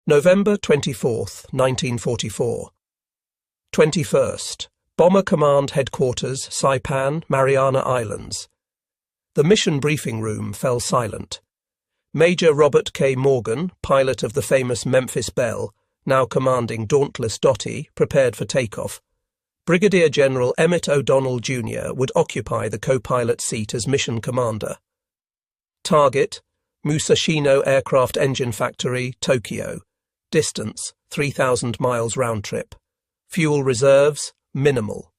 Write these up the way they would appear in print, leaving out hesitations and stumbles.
November 24th, 1944. 21st. Bomber Command Headquarters, Saipan, Mariana Islands. The mission briefing room fell silent. Major Robert K. Morgan, pilot of the famous Memphis Belle, now commanding Dauntless Dottie, prepared for takeoff. Brigadier General Emmett O'Donnell, Jr. would occupy the co-pilot seat as mission commander. Target: Musashino Aircraft Engine Factory, Tokyo. Distance: 3,000 miles round trip. Fuel reserves: minimal.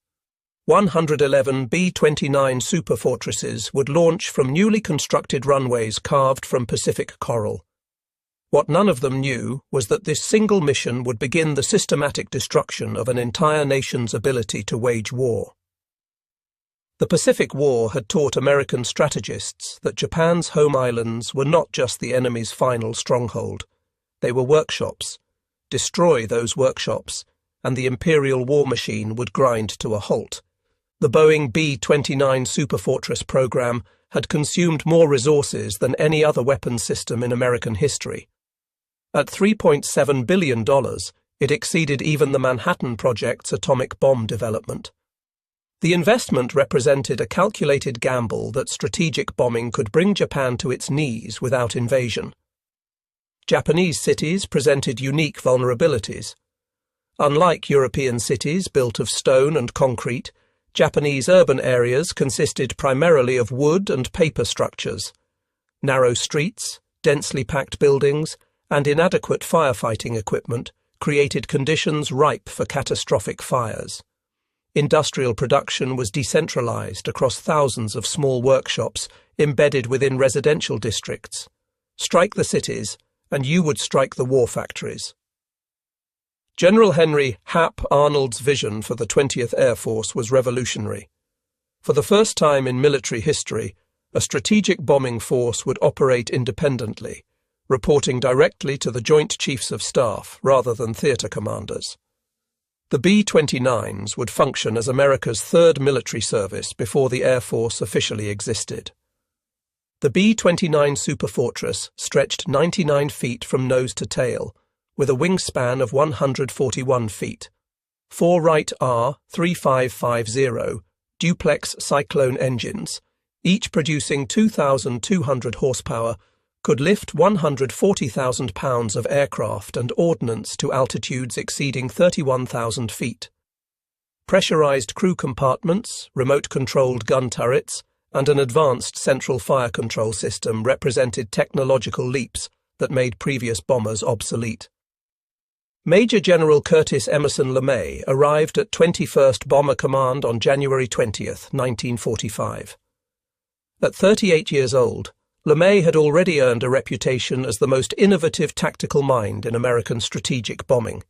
111 B-29 Superfortresses would launch from newly constructed runways carved from Pacific coral. What none of them knew was that this single mission would begin the systematic destruction of an entire nation's ability to wage war. The Pacific War had taught American strategists that Japan's home islands were not just the enemy's final stronghold. They were workshops. Destroy those workshops, and the Imperial war machine would grind to a halt. The Boeing B-29 Superfortress program had consumed more resources than any other weapons system in American history. At $3.7 billion, it exceeded even the Manhattan Project's atomic bomb development. The investment represented a calculated gamble that strategic bombing could bring Japan to its knees without invasion. Japanese cities presented unique vulnerabilities. Unlike European cities built of stone and concrete, Japanese urban areas consisted primarily of wood and paper structures. Narrow streets, densely packed buildings, and inadequate firefighting equipment created conditions ripe for catastrophic fires. Industrial production was decentralized across thousands of small workshops embedded within residential districts. Strike the cities, and you would strike the war factories. General Henry Hap Arnold's vision for the 20th Air Force was revolutionary. For the first time in military history, a strategic bombing force would operate independently, reporting directly to the Joint Chiefs of Staff rather than theatre commanders. The B-29s would function as America's third military service before the Air Force officially existed. The B-29 Superfortress stretched 99 feet from nose to tail, with a wingspan of 141 feet. 4 Wright R-3550 duplex Cyclone engines, each producing 2,200 horsepower, could lift 140,000 pounds of aircraft and ordnance to altitudes exceeding 31,000 feet. Pressurized crew compartments, remote-controlled gun turrets, and an advanced central fire control system represented technological leaps that made previous bombers obsolete. Major General Curtis LeMay arrived at 21st Bomber Command on January 20th, 1945. At 38 years old, LeMay had already earned a reputation as the most innovative tactical mind in American strategic bombing.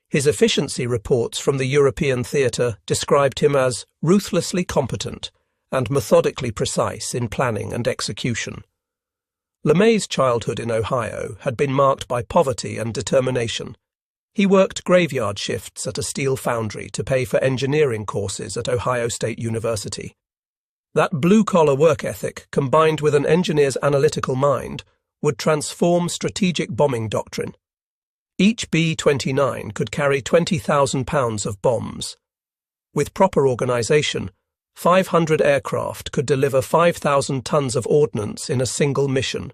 His efficiency reports from the European theatre described him as ruthlessly competent and methodically precise in planning and execution. LeMay's childhood in Ohio had been marked by poverty and determination. He worked graveyard shifts at a steel foundry to pay for engineering courses at Ohio State University. That blue-collar work ethic, combined with an engineer's analytical mind, would transform strategic bombing doctrine. Each B-29 could carry 20,000 pounds of bombs. With proper organization, 500 aircraft could deliver 5,000 tons of ordnance in a single mission.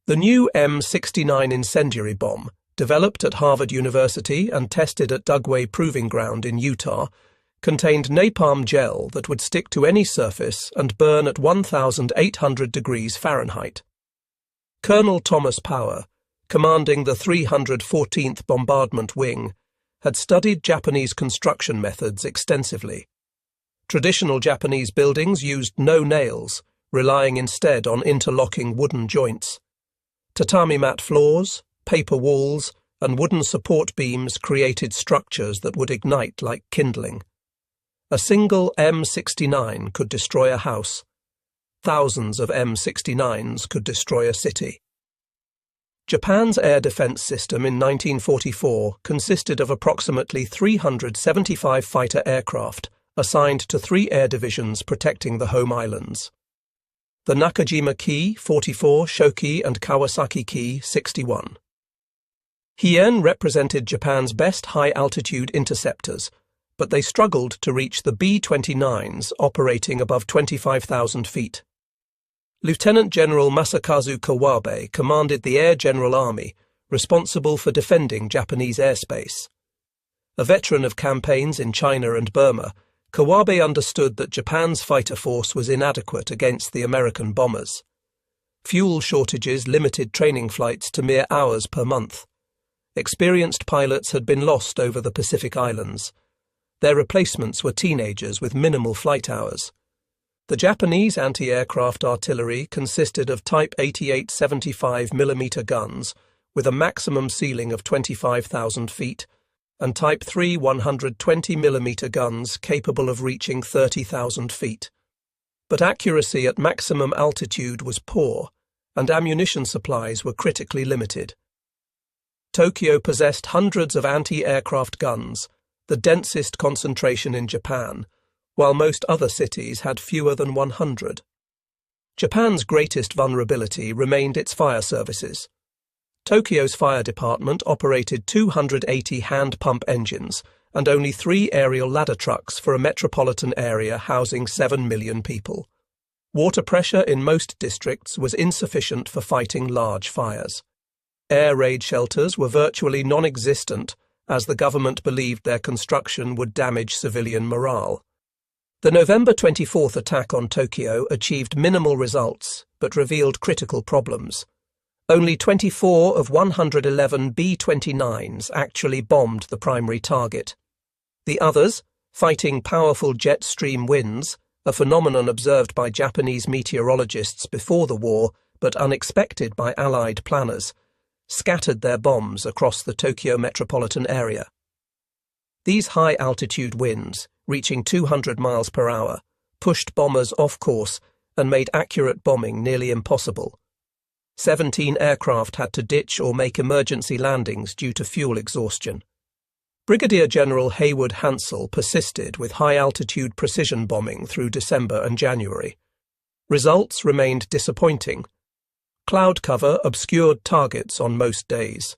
The new M-69 incendiary bomb, developed at Harvard University and tested at Dugway Proving Ground in Utah, contained napalm gel that would stick to any surface and burn at 1,800 degrees Fahrenheit. Colonel Thomas Power, commanding the 314th Bombardment Wing, had studied Japanese construction methods extensively. Traditional Japanese buildings used no nails, relying instead on interlocking wooden joints. Tatami mat floors, paper walls, and wooden support beams created structures that would ignite like kindling. A single M-69 could destroy a house. Thousands of M-69s could destroy a city. Japan's air defense system in 1944 consisted of approximately 375 fighter aircraft assigned to 3 air divisions protecting the home islands. The Nakajima Ki 44, Shoki, and Kawasaki Ki 61. Hien represented Japan's best high-altitude interceptors, but they struggled to reach the B-29s operating above 25,000 feet. Lieutenant General Masakazu Kawabe commanded the Air General Army, responsible for defending Japanese airspace. A veteran of campaigns in China and Burma, Kawabe understood that Japan's fighter force was inadequate against the American bombers. Fuel shortages limited training flights to mere hours per month. Experienced pilots had been lost over the Pacific Islands. Their replacements were teenagers with minimal flight hours. The Japanese anti-aircraft artillery consisted of Type 88 75mm guns with a maximum ceiling of 25,000 feet and Type 3 120mm guns capable of reaching 30,000 feet. But accuracy at maximum altitude was poor, and ammunition supplies were critically limited. Tokyo possessed hundreds of anti-aircraft guns, the densest concentration in Japan, while most other cities had fewer than 100. Japan's greatest vulnerability remained its fire services. Tokyo's fire department operated 280 hand-pump engines and only 3 aerial ladder trucks for a metropolitan area housing 7 million people. Water pressure in most districts was insufficient for fighting large fires. Air raid shelters were virtually non-existent, as the government believed their construction would damage civilian morale. The November 24th attack on Tokyo achieved minimal results, but revealed critical problems. Only 24 of 111 B-29s actually bombed the primary target. The others, fighting powerful jet stream winds, a phenomenon observed by Japanese meteorologists before the war but unexpected by Allied planners, scattered their bombs across the Tokyo metropolitan area. These high-altitude winds, reaching 200 miles per hour, pushed bombers off course and made accurate bombing nearly impossible. 17 aircraft had to ditch or make emergency landings due to fuel exhaustion. Brigadier General Haywood Hansell persisted with high-altitude precision bombing through December and January. Results remained disappointing. Cloud cover obscured targets on most days.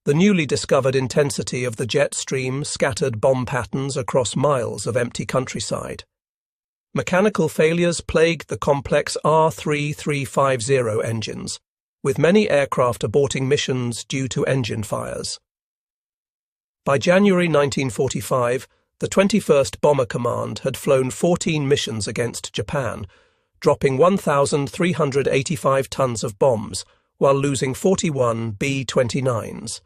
The newly discovered intensity of the jet stream scattered bomb patterns across miles of empty countryside. Mechanical failures plagued the complex R-3350 engines, with many aircraft aborting missions due to engine fires. By January 1945, the 21st Bomber Command had flown 14 missions against Japan, dropping 1,385 tons of bombs while losing 41 B-29s.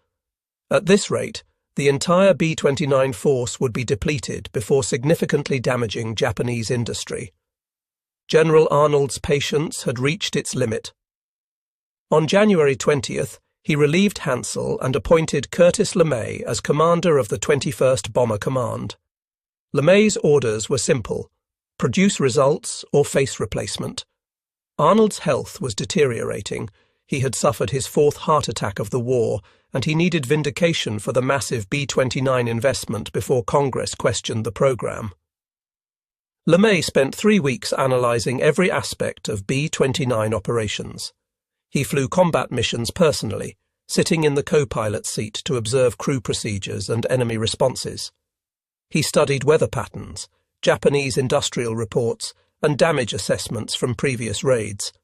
At this rate, the entire B-29 force would be depleted before significantly damaging Japanese industry. General Arnold's patience had reached its limit. On January 20th, he relieved Hansell and appointed Curtis LeMay as commander of the 21st Bomber Command. LeMay's orders were simple: produce results or face replacement. Arnold's health was deteriorating. He had suffered his 4th heart attack of the war, and he needed vindication for the massive B-29 investment before Congress questioned the program. LeMay spent 3 weeks analyzing every aspect of B-29 operations. He flew combat missions personally, sitting in the co-pilot seat to observe crew procedures and enemy responses. He studied weather patterns, Japanese industrial reports, and damage assessments from previous raids.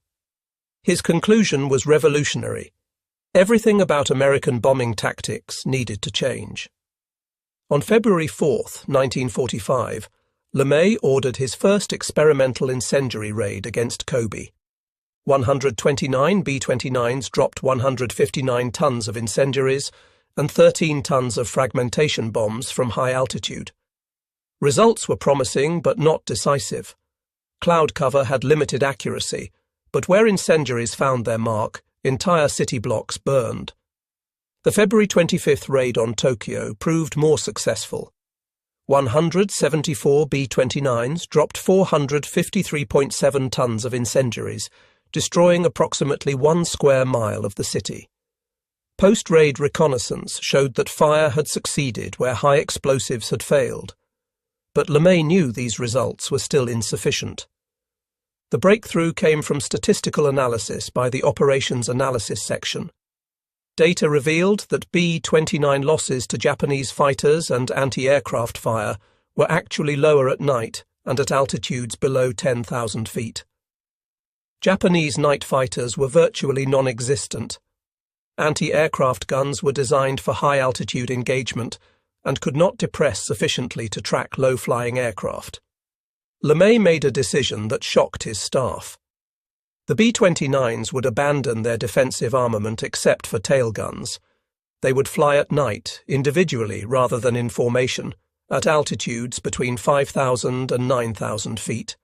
His conclusion was revolutionary. Everything about American bombing tactics needed to change. On February 4, 1945, LeMay ordered his first experimental incendiary raid against Kobe. 129 B-29s dropped 159 tons of incendiaries and 13 tons of fragmentation bombs from high altitude. Results were promising but not decisive. Cloud cover had limited accuracy, but where incendiaries found their mark, entire city blocks burned. The February 25th raid on Tokyo proved more successful. 174 B-29s dropped 453.7 tons of incendiaries, destroying approximately 1 square mile of the city. Post-raid reconnaissance showed that fire had succeeded where high explosives had failed. But LeMay knew these results were still insufficient. The breakthrough came from statistical analysis by the Operations Analysis Section. Data revealed that B-29 losses to Japanese fighters and anti-aircraft fire were actually lower at night and at altitudes below 10,000 feet. Japanese night fighters were virtually non-existent. Anti-aircraft guns were designed for high-altitude engagement and could not depress sufficiently to track low-flying aircraft. LeMay made a decision that shocked his staff. The B-29s would abandon their defensive armament except for tail guns. They would fly at night, individually rather than in formation, at altitudes between 5,000 and 9,000 feet.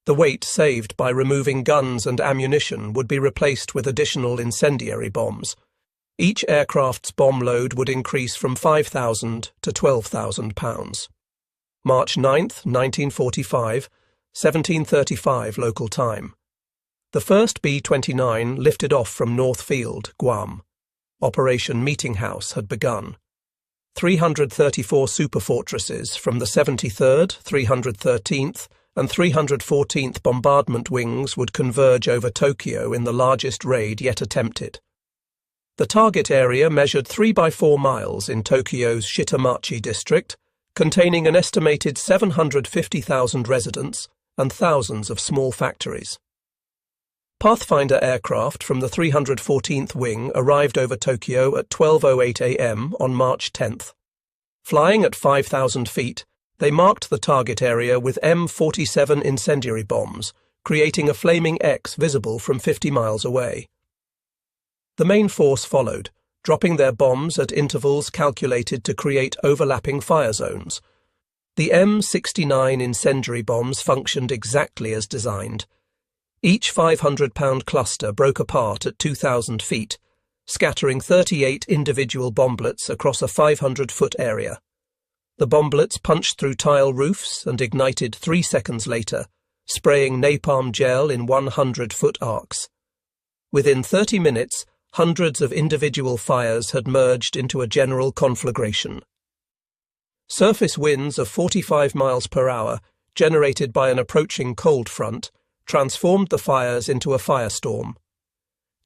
The weight saved by removing guns and ammunition would be replaced with additional incendiary bombs. Each aircraft's bomb load would increase from 5,000 to 12,000 pounds. March 9, 1945, 17:35 local time. The first B-29 lifted off from North Field, Guam. Operation Meetinghouse had begun. 334 Superfortresses from the 73rd, 313th, and 314th Bombardment Wings would converge over Tokyo in the largest raid yet attempted. The target area measured 3 by 4 miles in Tokyo's Shitamachi district, containing an estimated 750,000 residents and thousands of small factories. Pathfinder aircraft from the 314th Wing arrived over Tokyo at 12:08 a.m. on March 10th. Flying at 5,000 feet, they marked the target area with M47 incendiary bombs, creating a flaming X visible from 50 miles away. The main force followed, dropping their bombs at intervals calculated to create overlapping fire zones. The M69 incendiary bombs functioned exactly as designed. Each 500-pound cluster broke apart at 2,000 feet, scattering 38 individual bomblets across a 500-foot area. The bomblets punched through tile roofs and ignited 3 seconds later, spraying napalm gel in 100-foot arcs. Within 30 minutes, hundreds of individual fires had merged into a general conflagration. Surface winds of 45 miles per hour, generated by an approaching cold front, transformed the fires into a firestorm.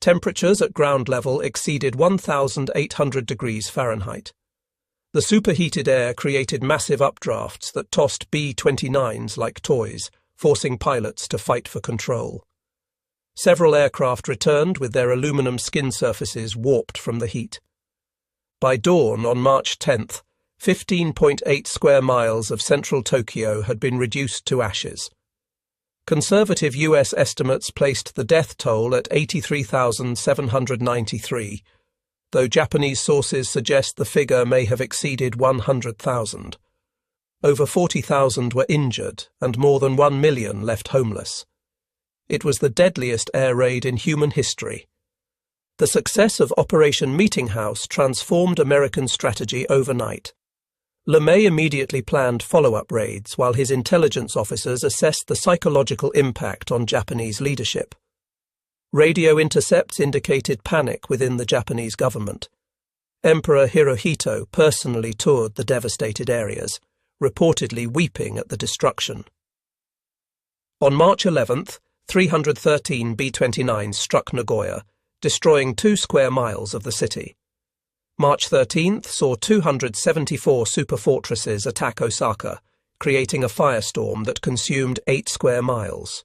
Temperatures at ground level exceeded 1,800 degrees Fahrenheit. The superheated air created massive updrafts that tossed B-29s like toys, forcing pilots to fight for control. Several aircraft returned with their aluminum skin surfaces warped from the heat. By dawn on March 10th, 15.8 square miles of central Tokyo had been reduced to ashes. Conservative U.S. estimates placed the death toll at 83,793, though Japanese sources suggest the figure may have exceeded 100,000. Over 40,000 were injured and more than 1 million left homeless. It was the deadliest air raid in human history. The success of Operation Meetinghouse transformed American strategy overnight. LeMay immediately planned follow-up raids while his intelligence officers assessed the psychological impact on Japanese leadership. Radio intercepts indicated panic within the Japanese government. Emperor Hirohito personally toured the devastated areas, reportedly weeping at the destruction. On March 11th, 313 B-29s struck Nagoya, destroying 2 square miles of the city. March 13th saw 274 superfortresses attack Osaka, creating a firestorm that consumed 8 square miles.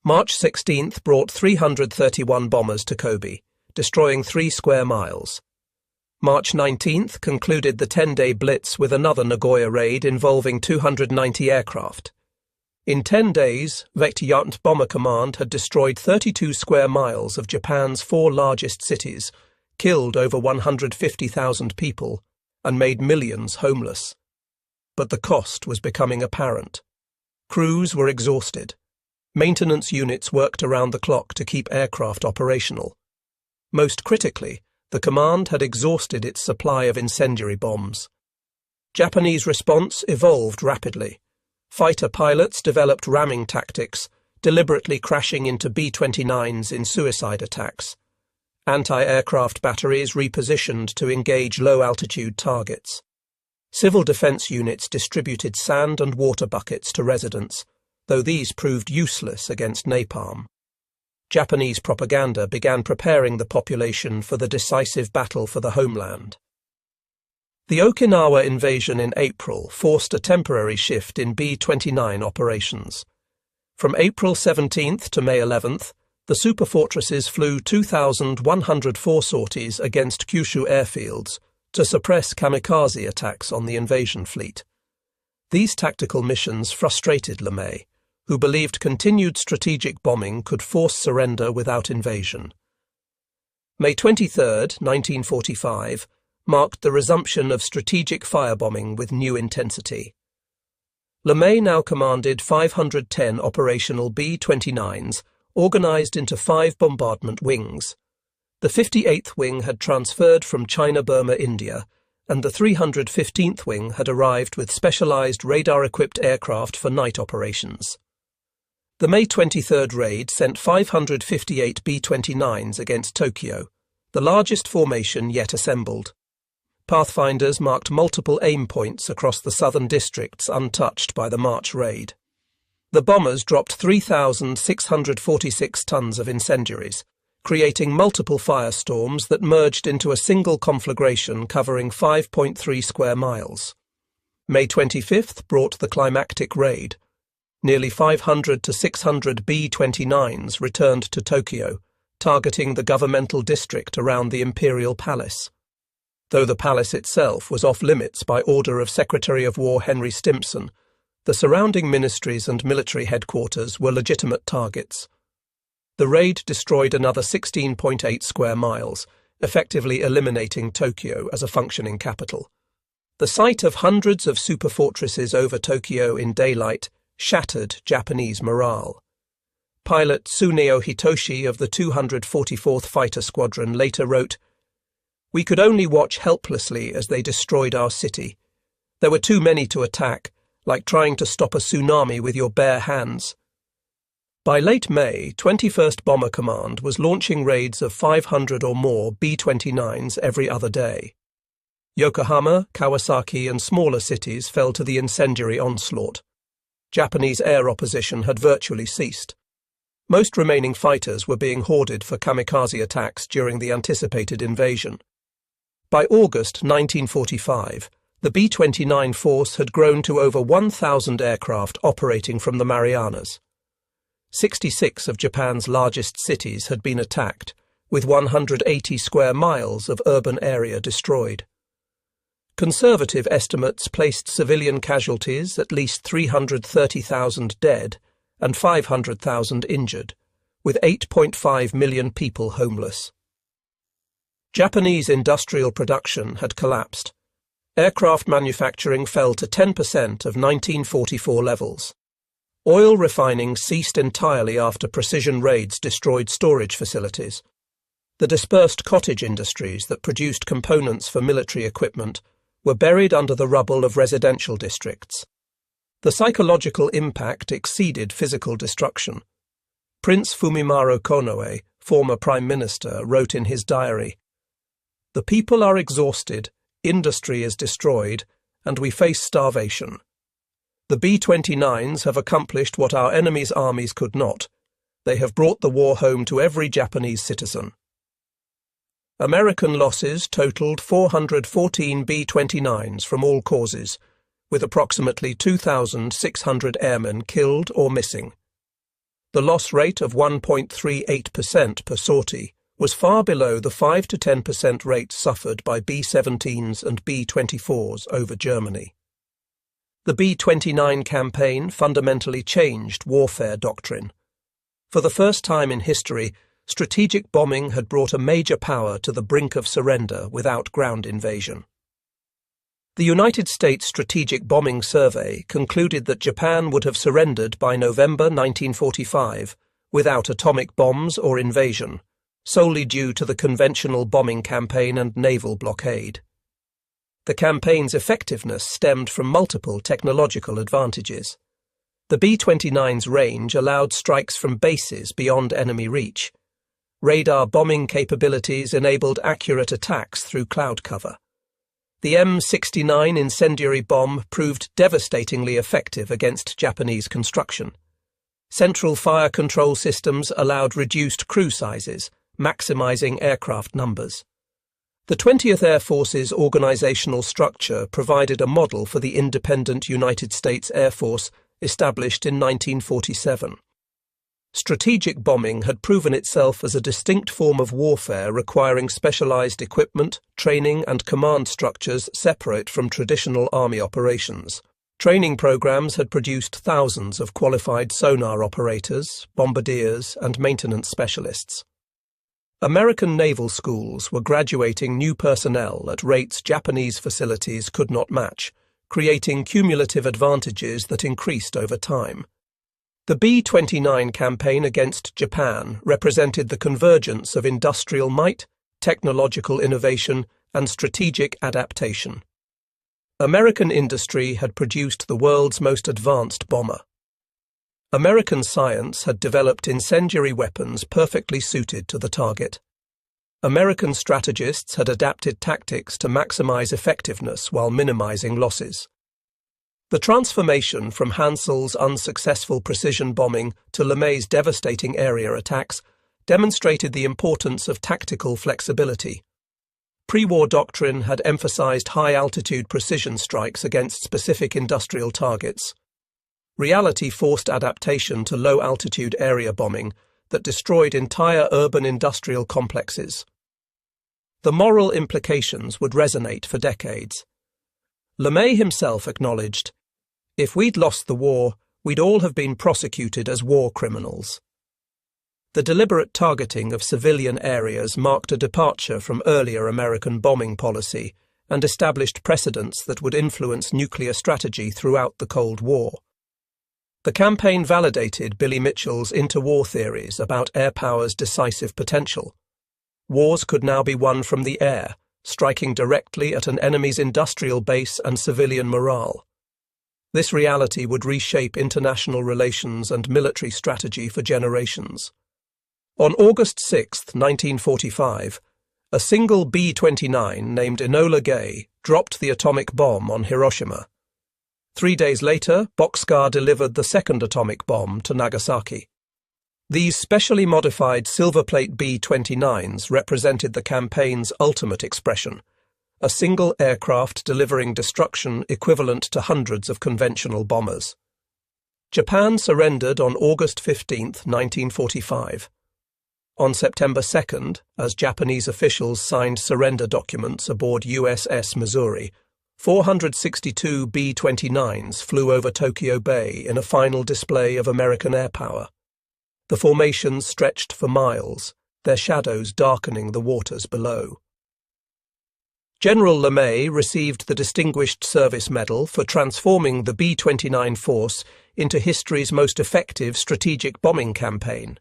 March 16th brought 331 bombers to Kobe, destroying 3 square miles. March 19th concluded the 10-day blitz with another Nagoya raid involving 290 aircraft. In 10 days, Vectijagd Bomber Command had destroyed 32 square miles of Japan's 4 largest cities, killed over 150,000 people, and made millions homeless. But the cost was becoming apparent. Crews were exhausted. Maintenance units worked around the clock to keep aircraft operational. Most critically, the command had exhausted its supply of incendiary bombs. Japanese response evolved rapidly. Fighter pilots developed ramming tactics, deliberately crashing into B-29s in suicide attacks. Anti-aircraft batteries repositioned to engage low-altitude targets. Civil defense units distributed sand and water buckets to residents, though these proved useless against napalm. Japanese propaganda began preparing the population for the decisive battle for the homeland. The Okinawa invasion in April forced a temporary shift in B-29 operations. From April 17th to May 11th, the Superfortresses flew 2,104 sorties against Kyushu airfields to suppress kamikaze attacks on the invasion fleet. These tactical missions frustrated LeMay, who believed continued strategic bombing could force surrender without invasion. May 23, 1945, marked the resumption of strategic firebombing with new intensity. LeMay now commanded 510 operational B-29s, organized into 5 bombardment wings. The 58th Wing had transferred from China-Burma, India, and the 315th Wing had arrived with specialized radar-equipped aircraft for night operations. The May 23rd raid sent 558 B-29s against Tokyo, the largest formation yet assembled. Pathfinders marked multiple aim points across the southern districts untouched by the March raid. The bombers dropped 3,646 tons of incendiaries, creating multiple firestorms that merged into a single conflagration covering 5.3 square miles. May 25th brought the climactic raid. Nearly 500 to 600 B-29s returned to Tokyo, targeting the governmental district around the Imperial Palace. Though the palace itself was off-limits by order of Secretary of War Henry Stimson, the surrounding ministries and military headquarters were legitimate targets. The raid destroyed another 16.8 square miles, effectively eliminating Tokyo as a functioning capital. The sight of hundreds of superfortresses over Tokyo in daylight shattered Japanese morale. Pilot Tsuneo Hitoshi of the 244th Fighter Squadron later wrote, "We could only watch helplessly as they destroyed our city. There were too many to attack, like trying to stop a tsunami with your bare hands." By late May, 21st Bomber Command was launching raids of 500 or more B-29s every other day. Yokohama, Kawasaki, and smaller cities fell to the incendiary onslaught. Japanese air opposition had virtually ceased. Most remaining fighters were being hoarded for kamikaze attacks during the anticipated invasion. By August 1945, the B-29 force had grown to over 1,000 aircraft operating from the Marianas. 66 of Japan's largest cities had been attacked, with 180 square miles of urban area destroyed. Conservative estimates placed civilian casualties at least 330,000 dead and 500,000 injured, with 8.5 million people homeless. Japanese industrial production had collapsed. Aircraft manufacturing fell to 10% of 1944 levels. Oil refining ceased entirely after precision raids destroyed storage facilities. The dispersed cottage industries that produced components for military equipment were buried under the rubble of residential districts. The psychological impact exceeded physical destruction. Prince Fumimaro Konoe, former Prime Minister, wrote in his diary, "The people are exhausted, industry is destroyed, and we face starvation. The B-29s have accomplished what our enemies' armies could not. They have brought the war home to every Japanese citizen." American losses totaled 414 B-29s from all causes, with approximately 2,600 airmen killed or missing. The loss rate of 1.38% per sortie was far below the 5 to 10% rate suffered by B-17s and B-24s over Germany. The B-29 campaign fundamentally changed warfare doctrine. For the first time in history, strategic bombing had brought a major power to the brink of surrender without ground invasion. The United States Strategic Bombing Survey concluded that Japan would have surrendered by November 1945 without atomic bombs or invasion, solely due to the conventional bombing campaign and naval blockade. The campaign's effectiveness stemmed from multiple technological advantages. The B-29's range allowed strikes from bases beyond enemy reach. Radar bombing capabilities enabled accurate attacks through cloud cover. The M69 incendiary bomb proved devastatingly effective against Japanese construction. Central fire control systems allowed reduced crew sizes, maximizing aircraft numbers. The 20th Air Force's organizational structure provided a model for the independent United States Air Force established in 1947. Strategic bombing had proven itself as a distinct form of warfare requiring specialized equipment, training, and command structures separate from traditional Army operations. Training programs had produced thousands of qualified sonar operators, bombardiers, and maintenance specialists. American naval schools were graduating new personnel at rates Japanese facilities could not match, creating cumulative advantages that increased over time. The B-29 campaign against Japan represented the convergence of industrial might, technological innovation, and strategic adaptation. American industry had produced the world's most advanced bomber. American science had developed incendiary weapons perfectly suited to the target. American strategists had adapted tactics to maximize effectiveness while minimizing losses. The transformation from Hansel's unsuccessful precision bombing to LeMay's devastating area attacks demonstrated the importance of tactical flexibility. Pre-war doctrine had emphasized high-altitude precision strikes against specific industrial targets. Reality forced adaptation to low-altitude area bombing that destroyed entire urban industrial complexes. The moral implications would resonate for decades. LeMay himself acknowledged, "If we'd lost the war, we'd all have been prosecuted as war criminals." The deliberate targeting of civilian areas marked a departure from earlier American bombing policy and established precedents that would influence nuclear strategy throughout the Cold War. The campaign validated Billy Mitchell's interwar theories about air power's decisive potential. Wars could now be won from the air, striking directly at an enemy's industrial base and civilian morale. This reality would reshape international relations and military strategy for generations. On August 6, 1945, a single B-29 named Enola Gay dropped the atomic bomb on Hiroshima. 3 days later, Bockscar delivered the second atomic bomb to Nagasaki. These specially modified silverplate B-29s represented the campaign's ultimate expression, a single aircraft delivering destruction equivalent to hundreds of conventional bombers. Japan surrendered on August 15, 1945. On September 2nd, as Japanese officials signed surrender documents aboard USS Missouri, 462 B-29s flew over Tokyo Bay in a final display of American airpower. The formations stretched for miles, their shadows darkening the waters below. General LeMay received the Distinguished Service Medal for transforming the B-29 force into history's most effective strategic bombing campaign.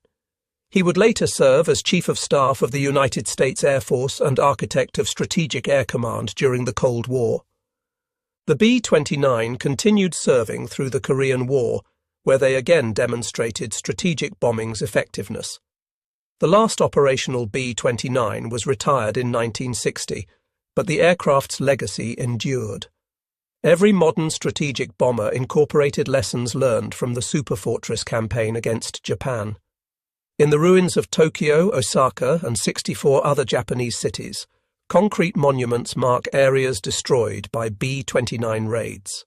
He would later serve as Chief of Staff of the United States Air Force and architect of Strategic Air Command during the Cold War. The B-29 continued serving through the Korean War, where they again demonstrated strategic bombing's effectiveness. The last operational B-29 was retired in 1960, but the aircraft's legacy endured. Every modern strategic bomber incorporated lessons learned from the Superfortress campaign against Japan. In the ruins of Tokyo, Osaka, and 64 other Japanese cities, concrete monuments mark areas destroyed by B-29 raids.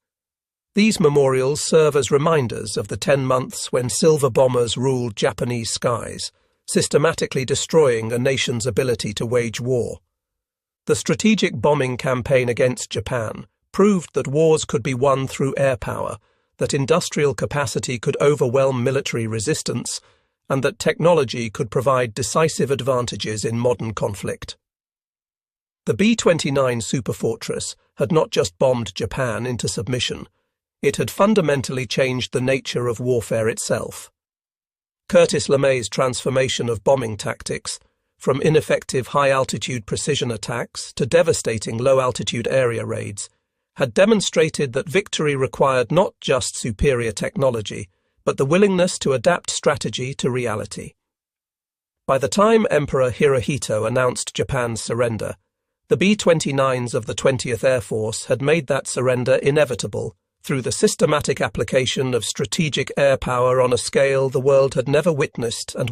These memorials serve as reminders of the 10 months when silver bombers ruled Japanese skies, systematically destroying a nation's ability to wage war. The strategic bombing campaign against Japan proved that wars could be won through air power, that industrial capacity could overwhelm military resistance, and that technology could provide decisive advantages in modern conflict. The B-29 Superfortress had not just bombed Japan into submission, it had fundamentally changed the nature of warfare itself. Curtis LeMay's transformation of bombing tactics, from ineffective high-altitude precision attacks to devastating low-altitude area raids, had demonstrated that victory required not just superior technology, but the willingness to adapt strategy to reality. By the time Emperor Hirohito announced Japan's surrender, the B-29s of the 20th Air Force had made that surrender inevitable, through the systematic application of strategic air power on a scale the world had never witnessed and